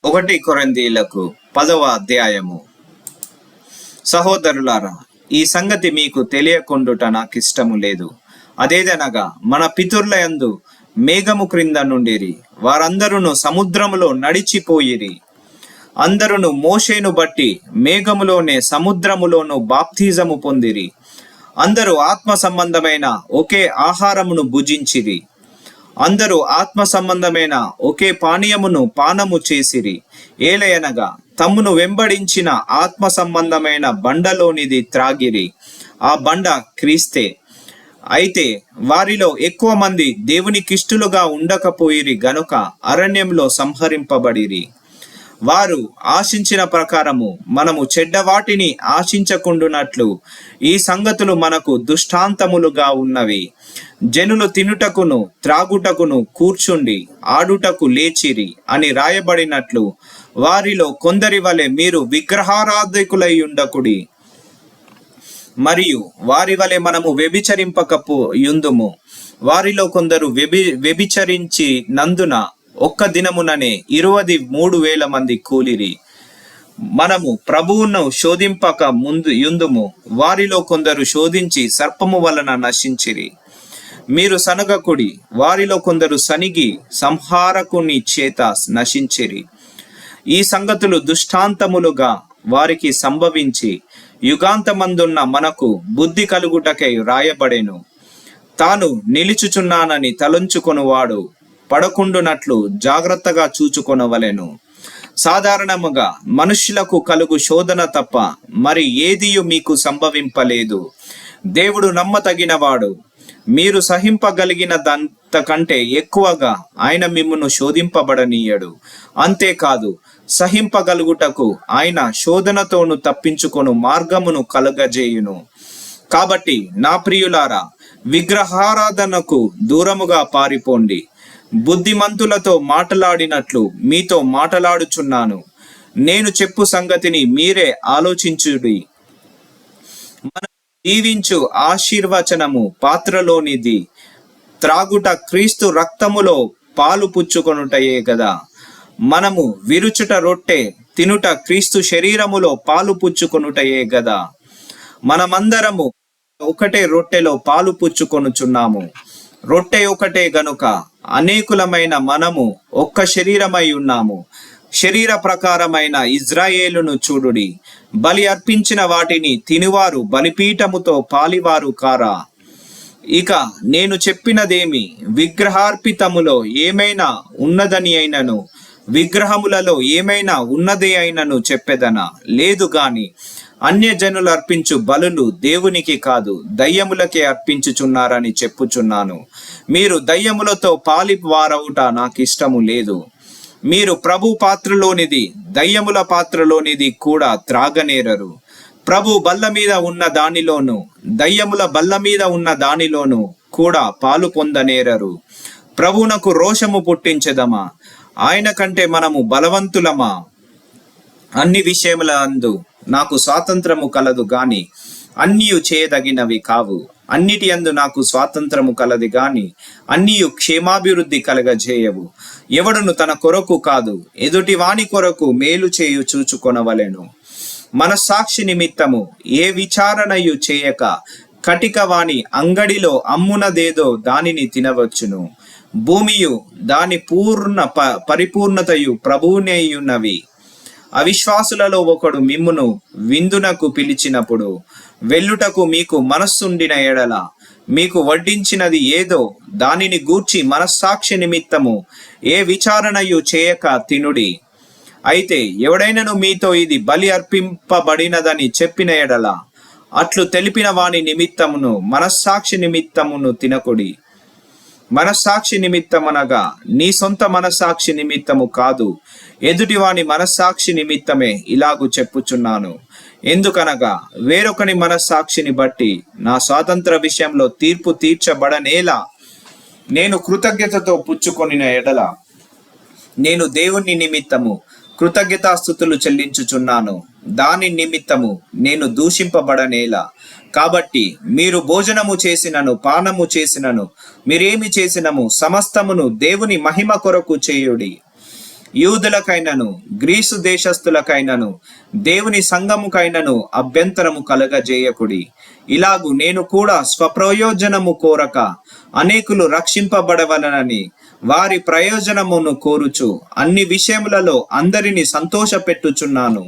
ఒకటి కొరింథీయులకు 10వ అధ్యాయము. సహోదరులారా, ఈ సంగతి మీకు తెలియకుండుట నాకిష్టము లేదు. అదేదనగా, మన పితరుల యందు మేఘము క్రింద నుండిరి, వారందరూ సముద్రములో నడిచిపోయిరి. అందరును మోషేను బట్టి మేఘములోనే సముద్రములోను బాప్తిజము పొందిరి. అందరూ ఆత్మ సంబంధమైన ఒకే ఆహారమును భుజించిరి. అందరూ ఆత్మ సంబంధమైన ఒకే పానీయమును పానము చేసిరి. ఏలయనగా తమ్మును వెంబడించిన ఆత్మ సంబంధమైన బండలోనిది త్రాగిరి. ఆ బండ క్రీస్తే. అయితే వారిలో ఎక్కువ మంది దేవునికిష్టులుగా ఉండకపోయిరి గనుక అరణ్యంలో సంహరింపబడిరి. వారు ఆశించిన ప్రకారము మనము చెడ్డవాటిని ఆశించకుండునట్లు ఈ సంగతులు మనకు దృష్టాంతములుగా ఉన్నవి. జనులు తినుటకును త్రాగుటకును కూర్చుండి ఆడుటకు లేచిరి అని రాయబడినట్లు వారిలో కొందరి వలె మీరు విగ్రహారాధికులై ఉండకుడి. మరియు వారి వలె మనము వ్యభిచరింపకపోయుందుము. వారిలో కొందరు వ్యభిచరించి నందున ఒక్క దినముననే 23,000 మంది కూలిరి. మనము ప్రభువును శోధింపక యుందుము. వారిలో కొందరు శోధించి సర్పము వలన నశించిరి. మీరు సనగకుడి. వారిలో కొందరు సనిగి సంహారకుని చేత నశించిరి. ఈ సంగతులు దృష్టాంతములుగా వారికి సంభవించి యుగాంతమందున్న మనకు బుద్ధి కలుగుటకై రాయబడెను. తాను నిలుచుచున్నానని తలంచుకొనువాడు పడకుండునట్లు జాగ్రత్తగా చూచుకొనవలెను. సాధారణముగా మనుష్యులకు కలుగు శోధన తప్ప మరి ఏదియు మీకు సంభవింపలేదు. దేవుడు నమ్మతగినవాడు. మీరు సహింపగలిగిన కంటే ఎక్కువగా ఆయన మిమ్మును శోధింపబడనీయడు. అంతేకాదు, సహింపగలుగుటకు ఆయన శోధనతోను తప్పించుకొను మార్గమును కలుగజేయును. కాబట్టి నా ప్రియులారా, విగ్రహారాధనకు దూరముగా పారిపోండి. బుద్ధిమంతులతో మాటలాడినట్లు మీతో మాటలాడుచున్నాను. నేను చెప్పు సంగతిని మీరే ఆలోచించుడి. మనం జీవించు ఆశీర్వచనము పాత్రలోనిది త్రాగుట క్రీస్తు రక్తములో పాలు పుచ్చుకొనుటయే గదా. మనము విరుచుట రొట్టె తినుట క్రీస్తు శరీరములో పాలు పుచ్చుకొనుటయే గదా. మనమందరము ఒకటే రొట్టెలో పాలు పుచ్చుకొనుచున్నాము. రొట్టె ఒకటే గనుక అనేకులమైన మనము ఒక్క శరీరమై ఉన్నాము. శరీర ప్రకారమైన ఇజ్రాయేలును చూడుడి. బలి అర్పించిన వాటిని తినువారు బలిపీఠముతో పాలివారు కారా? ఇక నేను చెప్పినదేమి విగ్రహార్పితములో ఏమైనా ఉన్నదని అయినను, విగ్రహములలో ఏమైనా ఉన్నదే అయినను చెప్పెదనా? లేదు గాని అన్యజనులు అర్పించు బలులు దేవునికి కాదు, దయ్యములకే అర్పించుచున్నారని చెప్పుచున్నాను. మీరు దయ్యములతో పాలివారవుట నాకు ఇష్టము లేదు. మీరు ప్రభు పాత్రలోనిది దయ్యముల పాత్రలోనిది కూడా త్రాగనేరరు. ప్రభు బల్ల మీద ఉన్న దానిలోను దయ్యముల బల్ల మీద ఉన్న దానిలోను కూడా పాలు పొందనేరరు. ప్రభువునకు రోషము పుట్టించెదమా? ఆయన కంటే మనము బలవంతులమా? అన్ని విషయముల అందు నాకు స్వాతంత్రము కలదు గాని అన్నియు చేయదగినవి కావు. అన్నిటి యందు నాకు స్వాతంత్రము కలది గాని అన్నియు క్షేమాభివృద్ధి కలగజేయవు. ఎవడును తన కొరకు కాదు, ఎదుటి వాని కొరకు మేలు చేయు చూచుకొనవలెను. మనస్సాక్షి నిమిత్తము ఏ విచారణయు చేయక కటిక వాని అంగడిలో అమ్మునదేదో దానిని తినవచ్చును. భూమియు దాని పరిపూర్ణతయు ప్రభువునేయున్నవి. అవిశ్వాసులలో ఒకడు మిమ్మును విందునకు పిలిచినప్పుడు వెళ్ళుటకు మీకు మనస్సుండిన ఎడల మీకు వడ్డించినది ఏదో దానిని గూర్చి మనస్సాక్షి నిమిత్తము ఏ విచారణయు చేయక తినుడి. అయితే ఎవడైనను మీతో ఇది బలి అర్పింపబడినదని చెప్పిన ఎడల అట్లు తెలిపిన వాని నిమిత్తమును మనస్సాక్షి నిమిత్తమును తినకుడి. మనస్సాక్షి నిమిత్తమనగా నీ సొంత మనస్సాక్షి నిమిత్తము కాదు, ఎదుటివాని మనస్సాక్షి నిమిత్తమే ఇలాగు చెప్పుచున్నాను. ఎందుకనగా వేరొకని మనస్సాక్షిని బట్టి నా స్వాతంత్ర విషయంలో తీర్పు తీర్చబడనేలా నేను కృతజ్ఞతతో పుచ్చుకొనిన ఎడల నేను దేవుని నిమిత్తము కృతజ్ఞతాస్తుతులు చెల్లించుచున్నాను. దాని నిమిత్తము నేను దూషింపబడనేలా. కాబట్టి మీరు భోజనము చేసినను పానము చేసినను మీరేమి చేసినము సమస్తమును దేవుని మహిమ కొరకు చేయుడి. యూదులకైనను గ్రీసు దేశస్థులకైనను దేవుని సంఘముకైనను అభ్యంతరము కలగజేయకుడి. ఇలాగు నేను కూడా స్వప్రయోజనము కోరక అనేకులు రక్షింపబడవలనని వారి ప్రయోజనమును కోరుచు అన్ని విషయములలో అందరినీ సంతోషపెట్టుచున్నాను.